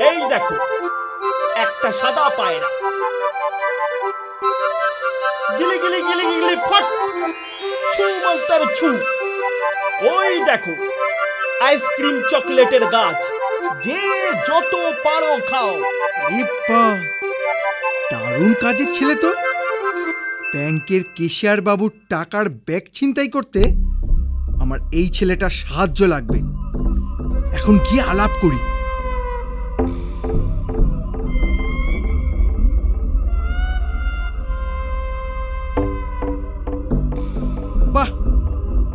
এই দেখো একটা সাদা পায়রা, গিলি গিলি গিলি গিলি ফট, ছু মাস্টার ছু। ওই দেখো আইসক্রিম চকলেটের গাছ, যে যত পারো খাও। দারুণ কাজের ছেলে তো। ব্যাংকের কেশিয়ার বাবুর টাকার ব্যাগ ছিনতাই করতে আমার এই ছেলেটার সাহায্য লাগবে। এখন গিয়ে আলাপ করি। বাহ,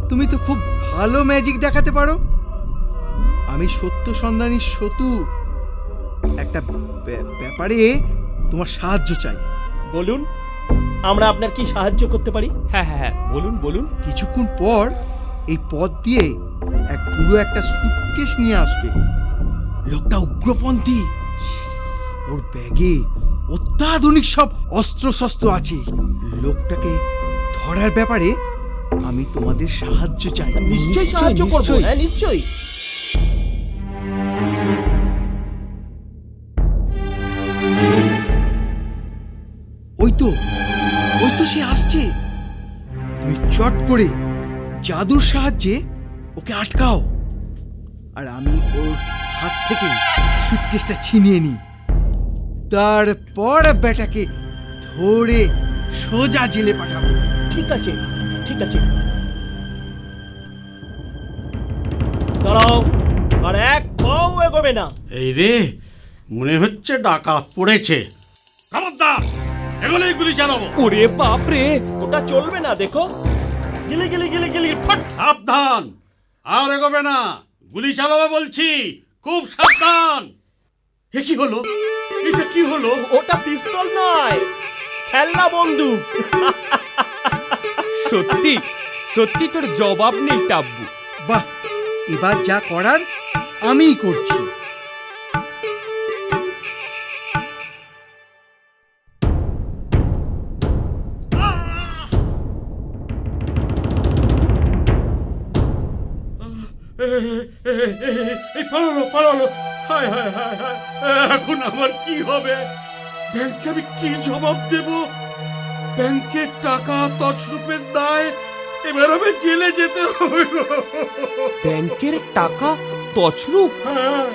তুমি তো খুব ভালো ম্যাজিক দেখাতে পারো। আমি সত্য সন্ধানী সতু, একটা ব্যাপারে তোমার সাহায্য চাই। বলুন, আমরা আপনার কি সাহায্য করতে পারি? হ্যাঁ হ্যাঁ হ্যাঁ, বলুন বলুন। কিছুক্ষণ পর এই পথ দিয়ে এক পুরো একটা সুটকেস নিয়ে আসবে। লোকটা উগ্রপন্থী, ওর ব্যাগে অত্যাধুনিক সব অস্ত্র শস্ত্র আছে। লোকটাকে ধরার ব্যাপারে আমি তোমাদের সাহায্য চাই। নিশ্চয়ই সাহায্য করব। হ্যাঁ নিশ্চয়ই। ওই তো সে আসছে। তুমি চট করে জাদুর সাহায্যে ওকে আটকাও, আর আমি ওর হাত থেকে সুটকেসটা ছিনিয়ে নিই। তারপর বেটাকে ধরে সোজা জেলে পাঠাবো। ঠিক আছে ঠিক আছে, দাঁড়াও, আর এক পাও এগোবে না। এই রে, মনে হচ্ছে ডাকাত পড়েছে। খবরদার, এগুলোই গুলি চালাবো। ওরে বাপ রে, ওটা চলবে না, দেখো গিলি গিলি গিলি গিলি ফট। সাবধান, আর এগোবে না, গুলি চালাবো বলছি, খুব সাবধান। এ কি হলো? এটা কি হলো? ওটা পিস্তল নয়, খেলনা বন্দুক। সত্যি সত্যি তোর জবাব নেই টাব্বু। বাহ, এবার যা করার আমিই করছি। এই পালালো। হায় হায় হায় হায়, এখন আমার কি হবে? ব্যাংকে আমি কি জবাব দেব? ব্যাংকের টাকা তছরূপের দায়, এবার আমি জেলে যেতে হবে। ব্যাংকের টাকা তছরূপ? হ্যাঁ,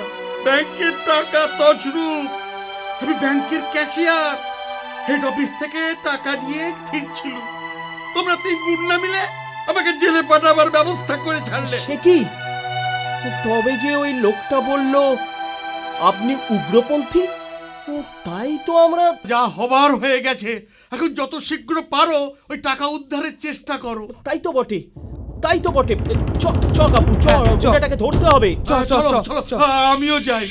ব্যাংকের টাকা তছরূপ। আমি ব্যাংকের ক্যাশিয়ার, হেড অফিস থেকে টাকা নিয়ে ফিরছিল। তোমরা তিন গুন্ডা মিলে আমাকে জেলে পাঠাবার ব্যবস্থা করে ছাড়লে। সে কি? তবে যে ওই লোকটা বলল আপনি উগ্রপন্থী, তাই তো আমরা। যা হবার হয়ে গেছে, এখন যত শীঘ্র পারো ওই টাকা উদ্ধারের চেষ্টা করো। তাই তো বটে, তাই তো বটে। চ চ কাপু, চ, চ। ওটাকে ধরতে হবে। চলো আমিও যাই।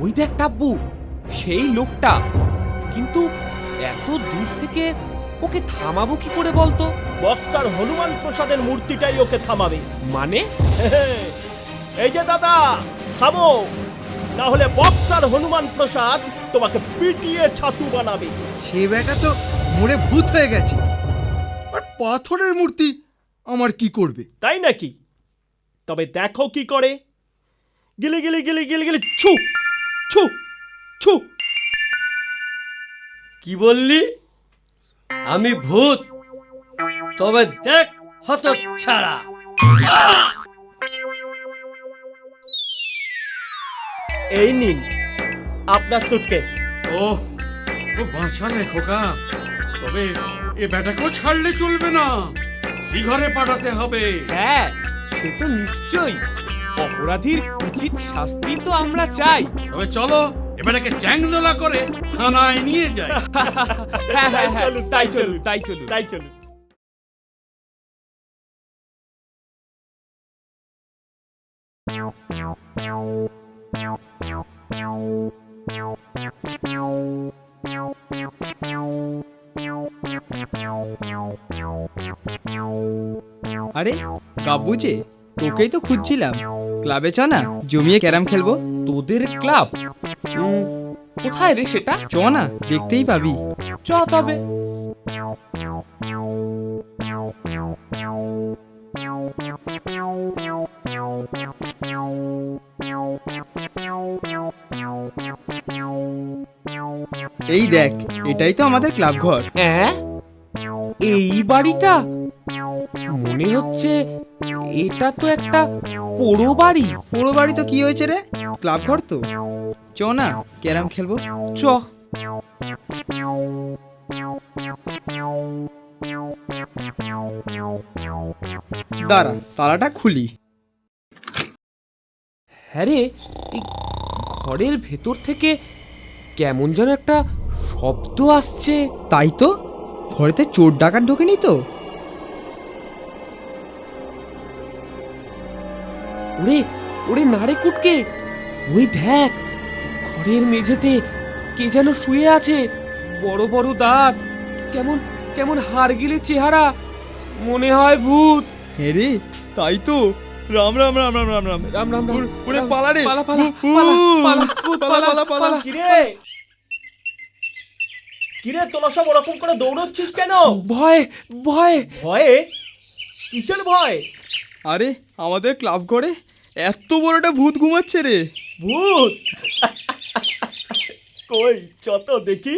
ওই দেখ টাব্বু, সেই লোকটা। কিন্তু এত দূর থেকে ওকে থামাবো কি করে বলতো? বক্সার হনুমান প্রসাদের মূর্তিটাই ওকে থামাবে। মানে? এই যে দাদা, থামো, না হলে বক্সার হনুমান প্রসাদ তোমাকে পিটিয়ে ছাতু বানাবে। সে বেটা তো মরে ভূত হয়ে গেছে, আর পাথরের মূর্তি আমার কি করবে? তাই নাকি? তবে দেখো কি করে। গিলি গিলি গিলি গিলি গিলি ছু ছু ছু। কি বললি? আমি ভূত? তবে দেখ হতচ্ছাড়া। এই নিন আপনার সুটকেস। ও বাঁচালে খোকা, তবে এ বেটাকেও ছাড়লে চলবে না, ঘরে পাঠাতে হবে। হ্যাঁ, সে তো নিশ্চয়ই। অপরাধীর উচিত শাস্তি তো আমরা চাই। তবে চলো এবারকে চ্যাংদোলা করে থানায় নিয়ে যাই। হ্যাঁ হ্যাঁ হ্যাঁ, চলুন, তাই চলুন তাই চলুন। তাই চলুন। আরে কাব্বু যে, তোকেই তো খুঁজছিলাম। ক্লাবে চ না, জমিয়ে ক্যারাম খেলবো। তোদের ক্লাব? কোথায় রে সেটা? চ না, দেখতেই পাবি। চ তবে। এই দেখ, এটাই তো আমাদের ক্লাব ঘর। হ্যাঁ, এই বাড়িটা মনে হচ্ছে এটা তো একটা পোড়ো বাড়ি। পুরো বাড়ি তো কি হয়েছে রে, ক্লাব ঘর তো। চ না ক্যারাম খেলবো। চ। দাঁড়া, তালাটা খুলি। হ্যাঁ রে, এই ঘরের ভেতর থেকে কেমন যেন একটা শব্দ আসছে। তাই তো, ঘরেতে চোর ডাকাত ঢোকেনি তো? ওরে ওরে নারে কুটকে, ওই দেখ, ঘরের মেঝেতে কে যেন শুয়ে আছে, বড় বড় দাঁত, কেমন কেমন হাড়গিলে চেহারা, মনে হয় ভূত। হ্যাঁ রে, তাই তো। রাম রাম রাম রাম রাম রাম রাম রাম রাম। ওরে পালা রে, পালা পালা ভূত, পালা পালা ভূত, পালা, পালা পালা, পালা। কিরে কিরে তোরা সব ওরকম করে দৌড়চ্ছিস কেন? ভয় ভয়। ভয়ে? কিসের ভয়? আরে আমাদের ক্লাব ঘরে এত বড় একটা ভূত ঘুমাচ্ছে রে। ভূত? কই চত দেখি।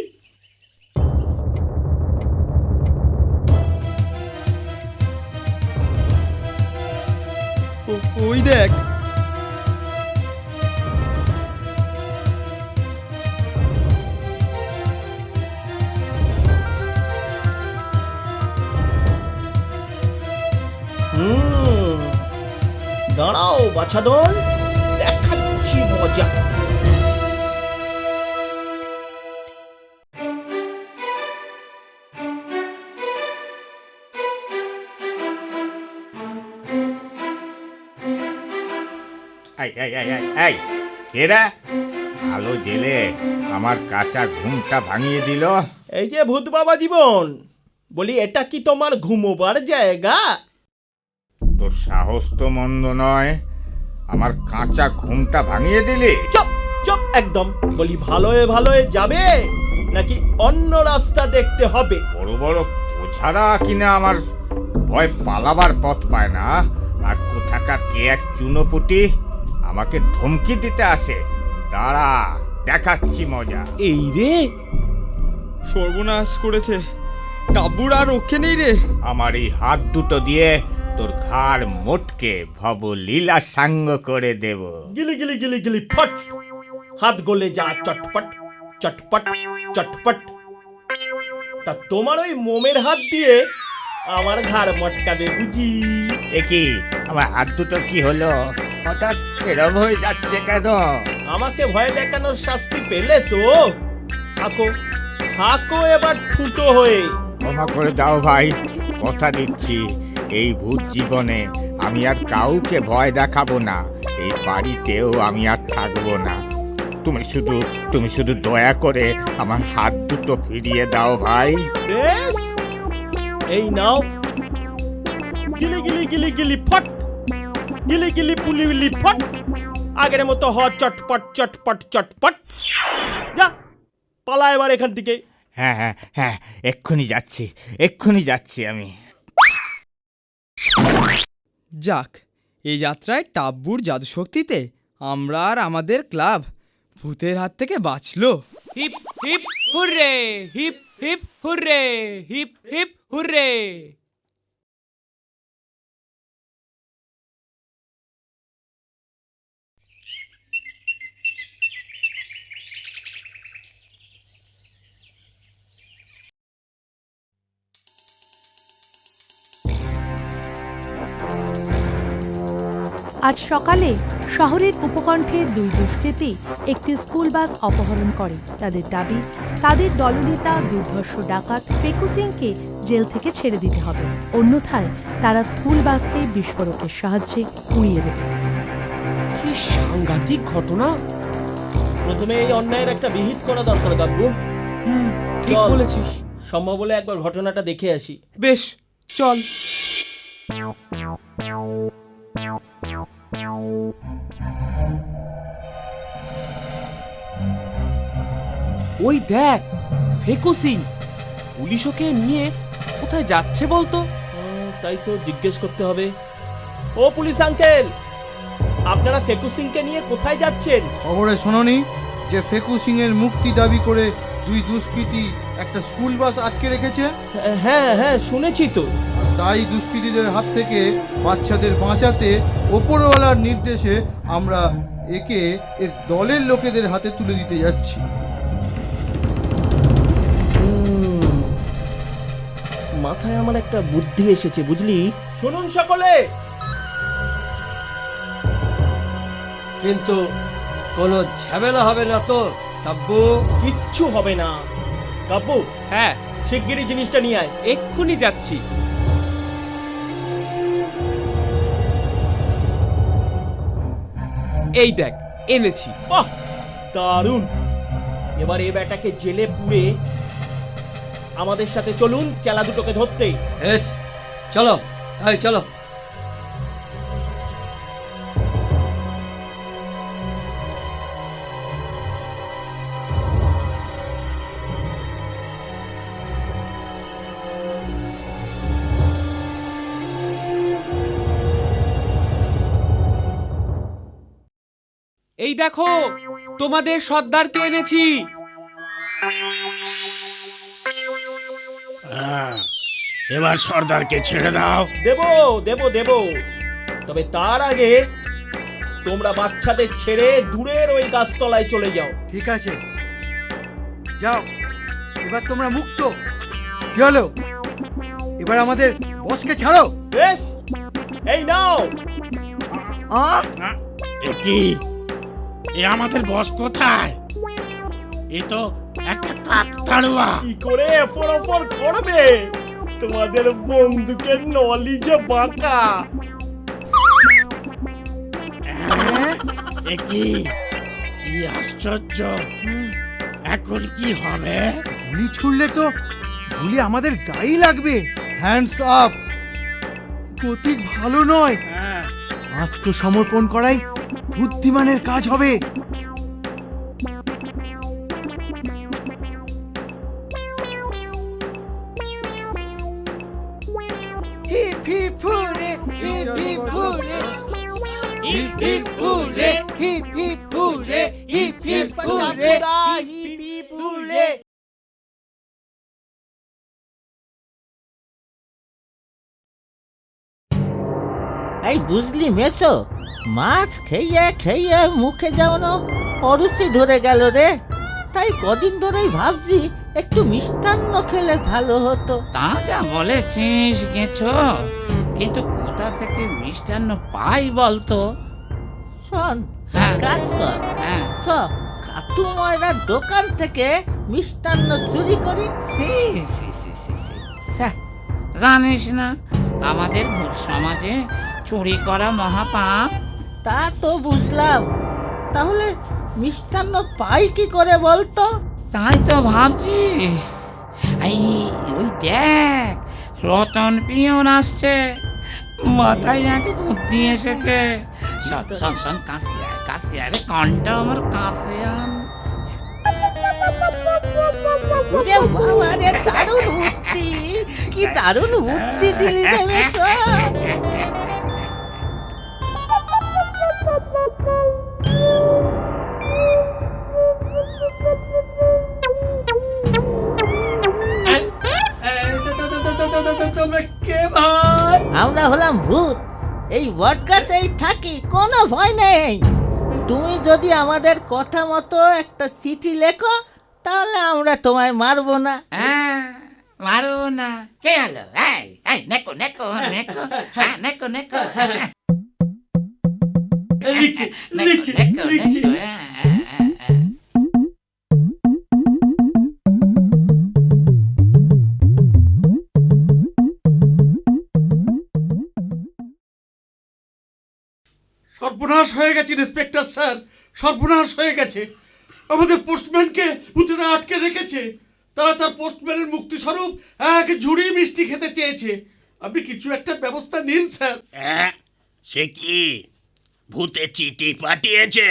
ওই দেখ। দাঁড়াও বাছাধন, দেখাচ্ছি মজা। এই এই এই এই এই কেরা আলো জেলে আমার কাঁচা ঘুমটা ভাঙিয়ে দিল। এই যে ভূত বাবা জীবন, বলি এটা কি তোমার ঘুমোবার জায়গা? তোর সাহস তো মন্দ নয়, আমার কাঁচা ঘুমটা ভাঙিয়ে দিলি। চুপ চুপ একদম। বলি ভালোয় ভালোয় যাবে নাকি অন্য রাস্তা দেখতে হবে? বড় বড় ওঝারা কিনা আমার ভয় পালাবার পথ পায় না, আর কোথাকার কে এক চুনোপুটি আমাকে ধমকি দিতে আসে। দাঁড়া, দেখাচ্ছি মজা। এই রে, সর্বনাশ করেছে, কাব্বুর আর রক্ষে নেই রে। আমার এই হাত দুটো দিয়ে তোর ঘাড় মোটকে ভবলীলা সাঙ্গ করে দেব। গিলি গিলি গিলি গিলি ফট, হাত গলে যা চটপট চটপট চটপট। তা তোমার ওই মোমের হাত দিয়ে আমার ঘাড় মটকাবে বুঝি? একই আমার হাত দুটো কি হলো, হঠাৎ এরম হয়ে যাচ্ছে কেন? আমাকে ভয় দেখানোর শাস্তি পেলে তো। থাকো থাকো এবার ফুটো হয়ে। ক্ষমা করে দাও ভাই, কথা দিচ্ছি এই ভূত জীবনে আমি আর কাউকে ভয় দেখাবো না, এই বাড়িতেও আমি আর থাকবো না। তুমি শুধু দয়া করে আমার হাত দুটো ফিরিয়ে দাও ভাই। বেশ, এই নাও। গিলি গিলি গিলি গিলি ফট, গিলি গিলি পুলি গিলি ফট। আগের মতো হ চটপট চটপট চটপট। যা পালা এবার এখান থেকে। হ্যাঁ হ্যাঁ হ্যাঁ, এক্ষুনি যাচ্ছি আমি। যাক, এই যাত্রায় টাব্বুর জাদুশক্তিতে আমরা আর আমাদের ক্লাব ভূতের হাত থেকে বাঁচলো। Hip hip hooray, hip hip hooray, hip hip hooray. আজ সকালে শহরের উপকণ্ঠে দুই দুষ্কৃতী একটি স্কুল বাস অপহরণ করে। তাদের দাবি, তাদের দলনেতা দুর্ধর্ষ ডাকাত পেকু সিংকে জেল থেকে ছেড়ে দিতে হবে, অন্যথায় তারা স্কুল বাসকে বিস্ফোরকের সাহায্যে উড়িয়ে দেবে। কি সাংঘাতিক ঘটনা। প্রথমে এই অন্যায়ের একটা বিহিত করা দরকার গাব্বু। ঠিক চল। বলেছিস। সম্ভব হলে একবার ঘটনাটা দেখে আসি। বেশ, চল। ওই দেখ, ফেকু সিং পুলিশ ওকে নিয়ে কোথায় যাচ্ছে বলতো? তাই তো জিজ্ঞেস করতে হবে। ও পুলিশ আঙ্কেল, আপনারা ফেকু সিংকে নিয়ে কোথায় যাচ্ছেন? খবরে শোনোনি যে ফেকু সিং এর মুক্তি দাবি করে দুই দুষ্কৃতী একটা স্কুল বাস আটকে রেখেছে? হ্যাঁ হ্যাঁ, শুনেছি তো। তাই দুষ্কৃতীদের হাত থেকে বাচ্চাদের বাঁচাতে ওপরওয়ালার নির্দেশে আমরা একে এর দলের লোকেদের হাতে তুলে দিতে যাচ্ছি। মাথায় আমার একটা বুদ্ধি এসেছে, বুঝলি? শুনুন সকলে, কিন্তু কোনো ঝামেলা হবে না তো তাব্বু? কিচ্ছু হবে না। কাব্বু, হ্যাঁ, শিগগিরই জিনিসটা নিয়ে আয়। এক্ষুনি যাচ্ছি। এই দেখ, এনেছি। বাহ, দারুণ। এবার এ বেটাকে জেলে পুরে আমাদের সাথে চলুন চেলা দুটোকে ধরতে। এস, চলো, এই চলো। এই দেখো, তোমাদের সর্দারকে এনেছি। এবার সর্দারকে ছেড়ে দাও। দেবো দেবো দেবো, তবে তার আগে তোমরা বাচ্চাদের ছেড়ে দূরের ওই গাছতলায় চলে যাও। ঠিক আছে, যাও, এবার তোমরা মুক্ত। কি হলো, এবার আমাদের বসকে ছাড়ো। বেশ, এই নাও। এ কি? এ আমাদের বস কোথায়? এ তো একটা কাকতাড়ুয়া। কি করে এফর করবে? তোমাদের বন্দুকের নলি যে বাঁকা। এ কি? কি আশ্চর্য! এখন কি হবে? গুলি ছুড়লে তো গুলি আমাদের গায়ে লাগবে। Hands up. প্রতীক ভালো নয়, আত্মসমর্পণ করাই বুদ্ধিমানের কাজ হবে। Hip hip hooray, hip hip hooray, hip hip hooray, hip hip hooray, hip hip hooray. এই বুঝলি মেছো, মাছ খেয়ে খেয়ে মুখে যেমন অরুচি ধরে গেল রে। তাই কদিন ধরেই ভাবছি একটু মিষ্টান্ন খেলে ভালো হতো। তা যা বলেছিস গেছো, কিন্তু কোথা থেকে মিষ্টান্ন পাই বলতো? শোন, হ্যাঁ। কাজ কর, হ্যাঁ, চ কাটু ময়রার দোকান থেকে মিষ্টান্ন চুরি করি। সি সি সি সি সি স্যার, জানিস না আমাদের ভূত সমাজে চুরি করা মহাপাপ? তা তো বুঝলাম, তাহলে মিষ্টান্ন পাই কি করে বলতো? তাই তো ভাবছি। এই ওই দেখ, রতন পিয়ন আসছে, মাথায় এক বুদ্ধি এসেছে। শোন শোন শোন, কাশিয়ার কাশিয়ারে কণ্ঠ আমার কাশিয়ান। ওরে বাবা রে, দারুণ বুদ্ধি! কি দারুণ বুদ্ধি দিলি রে মেছো। তোমরা কে ভাই? আমরা হলাম ভূত, এই বটগাছেই থাকি, কোনো ভয় নেই। তুমি যদি আমাদের কথা মতো একটা চিঠি লেখো, তাহলে আমরা তোমায় মারবো না। হ্যাঁ, মারবো না। কে হলো? এই এই নেকো নেকো নেকো, হ্যাঁ নেকো নেকো, লিখছি নেকো লিখছি নেকো লিখছি। নেকো, হ্যাঁ, হ্যাঁ, হ্যাঁ, হ্যাঁ। সর্বনাশ হয়ে গেছে ইন্সপেক্টর স্যার, সর্বনাশ হয়ে গেছে। আমাদের পোস্টম্যানকে ভূতেরা আটকে রেখেছে। তারা তার পোস্টম্যানের মুক্তিস্বরূপ এক ঝুড়ি মিষ্টি খেতে চেয়েছে। আপনি কিছু একটা ব্যবস্থা নিন স্যার। সে কি ভূতে চিঠি পাঠিয়েছে?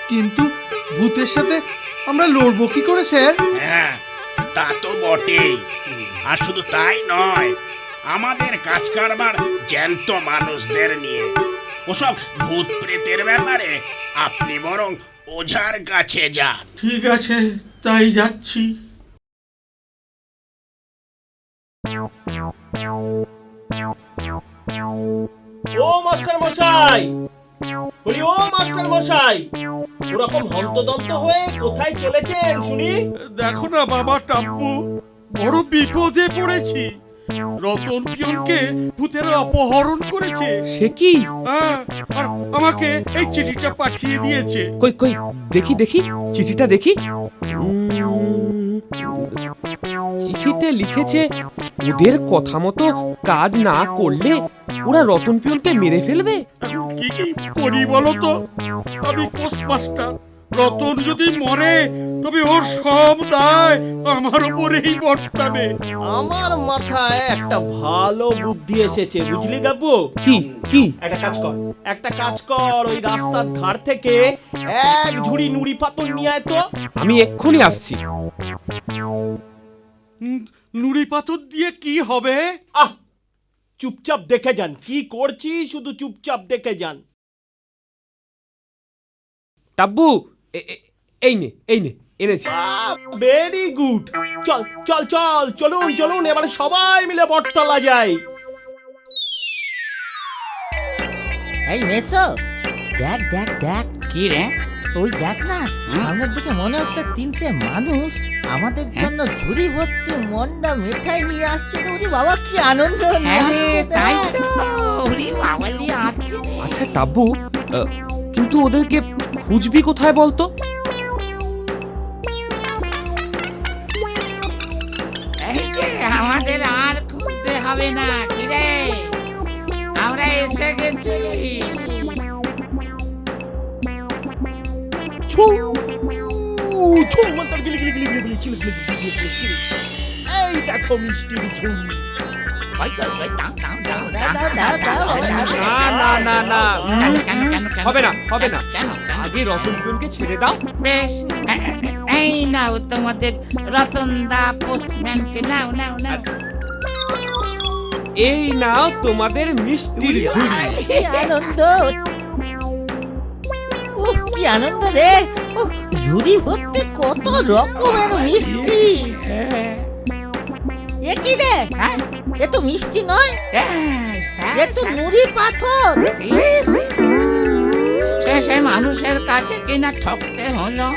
কিন্তু ভূতের সাথে আমরা লড়বো কি করে স্যার? হ্যাঁ, তা তো বটেই। আর শুধু তাই নয়, আমাদের কাজ কারবার জ্যান্ত মানুষদের নিয়ে। ওসব ভূত প্রেতের ব্যাপারে আপনি বরং ওঝার কাছে যান। ঠিক আছে, তাই যাচ্ছি। ও মাস্টার মশাই, বলি ও মাস্টার মশাই, ওরকম হন্তদন্ত হয়ে কোথায় চলেছেন শুনি? দেখো না বাবা টাপ্পু, বড় বিপদে পড়েছি। রতন পিয়নকে ভূতেরা অপহরণ করেছে। সে কি? হ্যাঁ, আর আমাকে এই চিঠিটা পাঠিয়ে দিয়েছে। কই কই দেখি দেখি চিঠিটা দেখি। চিঠিতে লিখেছে ওদের কথা মতো কাজ না করলে ওরা রতন পিয়নকে মেরে ফেলবে। এখন কি কি করি বলো তো? আমি পোস্টমাস্টার, রতন যদি মরে তবে ওর সব দায় আমার উপরেই বর্তাবে। আমার মাথায় একটা ভালো বুদ্ধি এসেছে, বুঝলি গাব্বু? কি কি? একটা কাজ কর, ওই রাস্তার ধার থেকে এক ঝুড়ি নুড়ি পাথর নিয়ে আয় তো। আমি এক্ষুনি আসছি। নুড়ি পাথর দিয়ে কি হবে? আহ, চুপচাপ দেখে যান কি করছি, শুধু চুপচাপ দেখে যান। টাব্বু এই নে এনেছি। Very good. চল চল চল, চলুন চলুন, এবারে সবাই মিলে বটতলা যাই। এই মেসো, দেখ দেখ দেখ, কি রে? ওই দেখ না, সামনের দিকে মনে হচ্ছে তিনটে মানুষ আমাদের জন্য ঝুড়ি ভর্তি মন্ডা মিঠাই নিয়ে আসছে। ওরে বাবা, কি আনন্দ! আরে তাই তো, ওরে বাবালি আছে। আচ্ছা টাব্বু, কিন্তু ওদেরকে খুঁজবি কোথায় বলতো? এই যে আমাদের আর খুঁজতে হবে না, কি রে, আমরা এসে গেছি। এই দেখো মিষ্টির ঝুড়ি। না কেন হবে না কেন? আগে রতন পিয়নকে ছেড়ে দাও। বেশ, এই নাও তোমাদের রতন দা পোস্টম্যানকে, নাও নাও নাও। এই নাও তোমাদের মিষ্টির ঝুড়ি। কি আনন্দ! উহ, কি আনন্দ রে! উহ, ঝুড়ি ভর্তি কত রকমের মিষ্টি। এ কি রে? এ তো মিষ্টি নয়, এ তো নুড়ি পাথর। সে মানুষের কাছে কিনা ঠকতে হলো।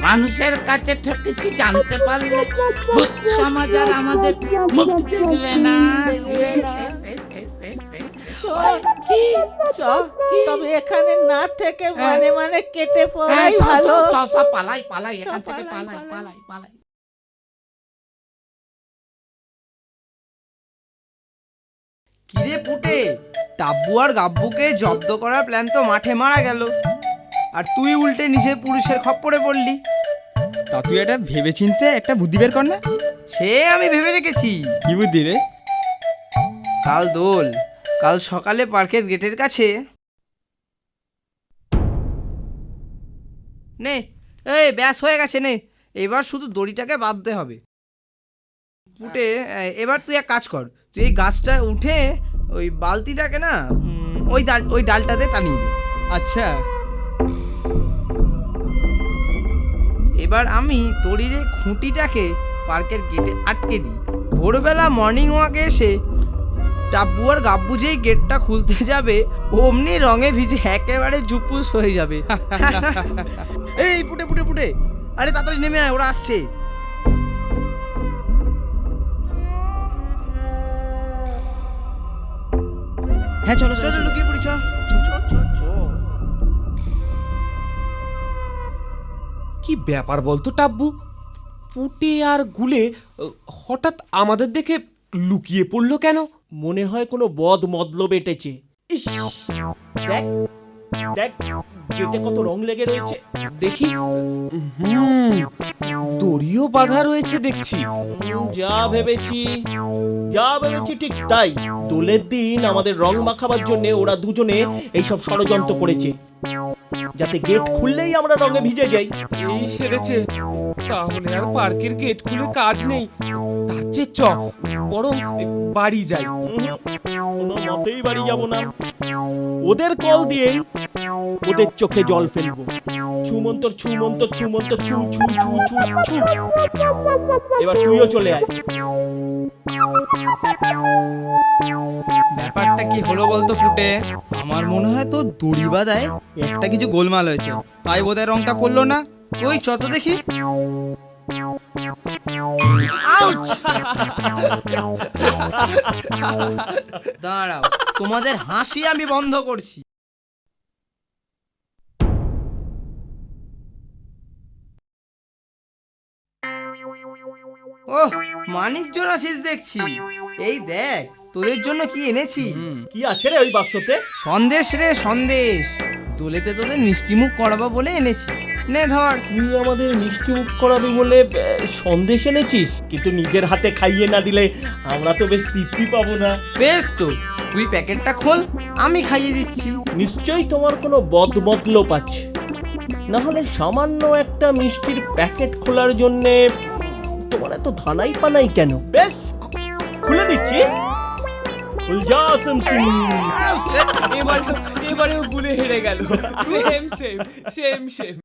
মানুষের কাছে ঠকেছি জানতে পারলে ভূত সমাজ আর আমাদের মুক্তি দিবে না। তবে এখানে না থেকে মানে মানে কেটে পড়াই ভালো। পালাই এখান থেকে, পালাই। কিরে পুটে, টাব্বু আর গাব্বুকে জব্দ করার প্ল্যান তো মাঠে মারা গেল, আর তুই উল্টে নিজে পুলিশের খপ্পরে পড়লি। তা তুই এটা ভেবেচিন্তে একটা বুদ্ধি বের কর না। সে আমি ভেবে রেখেছি। কি বুদ্ধি রে? কাল সকালে পার্কের গেটের কাছে নে, এই ব্যাস হয়ে গেছে, নে এবার শুধু দড়িটাকে বাঁধতে হবে। পুটে, এবার তুই এক কাজ কর, তুই এই গাছটা উঠে ওই বালতিটাকে না ওই ডালটাতে টানিয়ে দে। আচ্ছা, এবার আমি দড়ির খুঁটিটাকে পার্কের গেটে আটকে দিই। ভোরবেলা মর্নিং ওয়াকে এসে টাব্বু আর গাব্বু যেই গেটটা খুলতে যাবে, অমনি রঙে ভিজে একেবারে জুপুস হয়ে যাবে। এই পুটে, আরে তাড়াতাড়ি নেমে আয়, ওরা আসছে। হ্যাঁ চলো লুকিয়ে পড়ি, চ। কি ব্যাপার বলতো টাব্বু? পুটে আর গুলে হঠাৎ আমাদের দেখে লুকিয়ে পড়লো কেন? মনে হয় কোনো বদ মতলব এটেছে। ইস, দেখ দেখ, গেটে কত রং লেগে রয়েছে দেখি। দড়িও বাঁধা রয়েছে দেখছি। যা ভেবেছি ঠিক তাই। দোলের দিন আমাদের রং মাখাবার জন্য ওরা দুজনে এইসব ষড়যন্ত্র করেছে। যাতে গেট খুললেই আমরা রঙে ভিজে যাই। এই সেরেছে, তাহলে আর পার্কের গেট খুলে কাজ নেই। তার চেয়ে বরং বাড়ি যাই। কোনো মতেই বাড়ি যাব না। ওদের কল দিয়েই ওদের চোখে জল ফেলবো। ছুমন্তর ছুমন্তর ছুমন্তর ছু ছু ছু ছু ছু। এবার তুইও চলে আয়। ব্যাপারটা কি হলো বলতো ফুটে? আমার মনে হয় তো দড়ি বাঁধায় একটা কিছু গোলমাল হয়েছে, তাই বোধহয় রংটা পড়লো না। ওই চত দেখি। আউচ! দাঁড়াও, তোমাদের হাসি আমি বন্ধ করছি। ওহ, মানিক জোর আছিস দেখছি। এই দেখ তোদের জন্য কি এনেছি। কি আছে রে ওই বাক্সতে? সন্দেশ রে সন্দেশ, দোলেতে তোদের মিষ্টিমুখ করাবো বলে এনেছি। নে ধর। তুই আমাদের মিষ্টি মুখ করাবি বলে সন্দেশ এনেছিস, কিন্তু নিজের হাতে খাইয়ে না দিলে আমরা তো বেশ তৃপ্তি পাবো না। বেশ তো, তুই প্যাকেটটা খোল, আমি খাইয়ে দিচ্ছি। নিশ্চয়ই তোমার কোনো বদমতলব আছে, না হলে সামান্য একটা মিষ্টির প্যাকেট খোলার জন্যে তোমার এত ধানাই পানাই কেন? বেশ, খুলে দিচ্ছি। খুল যা সিমসিম। এবারেও গুলে হেরে গেল। Same same same same.